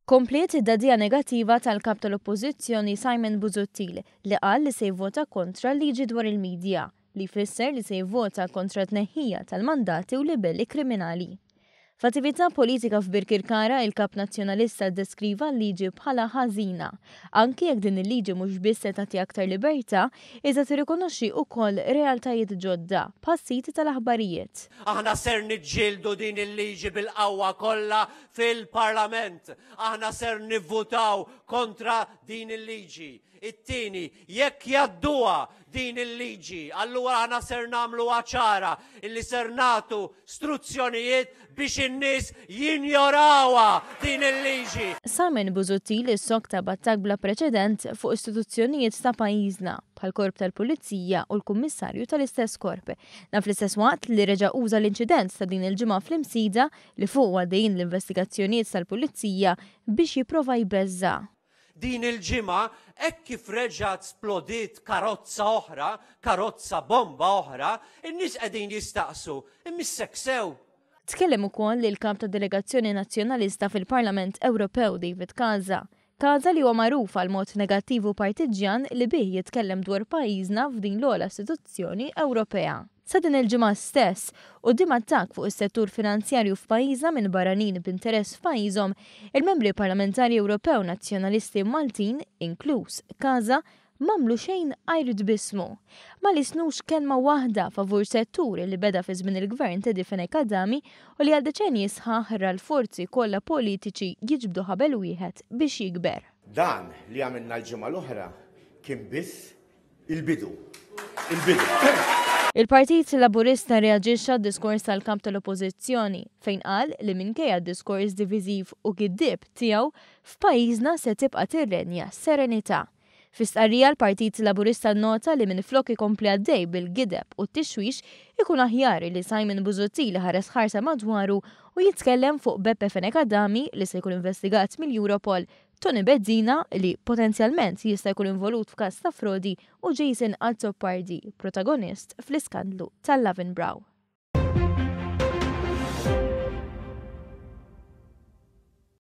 Komplet id-dadija negattiva tal-kap tal-Oppożizzjoni Simon Busuttil li qal li se jivvota kontra l-liġi dwar il-medja li jfisser li se jivvota kontra t-tneħħija tal-mandati u libelli kriminali. F'attività politika f'Birkirkara il-kap nazzjonalista ddeskriva l-liġi bħala ħażina, anki jekk din il-liġi mhux biss se tagħti aktar libertà, iżda tirrikonoxxi wkoll realtajiet ġodda bħas-siti tal-aħbarijiet. Aħna ser niġġieldu din il-liġi bil-qawwa kollha fil-Parlament. Aħna ser nivvutaw kontra din il-liġi. It-tieni, jekk jadduha din il-liġi, allura aħna ser nagħmlu ċara illi ser nagħtu struzzjonijiet biex in-nies jinjorawha din il-liġi. Simon Busuttil issokta b'attakk bla preċedent fuq istituzzjonijiet ta' pajjiżna bħal korp tal-Pulizija u l-Kummissarju tal-istess korp. Naf fl-istess waqt li reġa' uża l-inċident ta' din il-ġimgħa fl-Imsida li fuq għaddejjin l-investigazzjonijiet tal-Pulizija biex jipprova jbeżza. Din il-ġimgħa hekk kif reġgħet splodiet karozza oħra, karozza bomba oħra, in-nies qegħdin jistaqsu, immissek sew. Tkellem ukoll lil kap ta' delegazzjoni nazzjonalista fil-Parlament Ewropew David Casa. Casa li huwa magħruf għal mod negattiv u partiġjan li bih jitkellem dwar pajjiżna f'din l-ogħla istituzzjoni Ewropea. Sa din il-ġimgħa stess, quddiem attakk fuq is-settur finanzjarju f'pajjiżna minn barranin b'interess f'pajjiżhom, il-membri parlamentari Ewropew nazzjonalisti Maltin, inkluż Casa, m'għamlu xejn għajrid bismu. Ma lisnux kelma waħda favur settur li beda fi żmien il-gvern ta' Difene Kadami u li għal deċenji sħaħ l-forzi kollha politiċi jiġbdu ħabel wieħed biex jikber. Dan li għamilna l-ġimgħa l-oħra kien biss il-bidu. Il-Partit Laburista reaġixxa d-diskors tal-kap tal-Oppożizzjoni fejn qal li minkejja d-diskors diviżiv u giddib tiegħu f'pajjiżna se tibqa' tirrenja serenità. Fis-stqarrija l-Partit Laburista nnota li minflok ikompli għaddej bil-gideb u t-tixwix ikun aħjar li Simon Busuttil ħares ħarsa madwaru u jitkellem fuq Beppe Fenekadami li se jkun investigat mill-Europol, Tony Bezzina li potenzjalment jista' jkun involut f'każ ta' frodi u Jason Azzopardi, protagonist fl-iskandlu tal-Lavinbrow.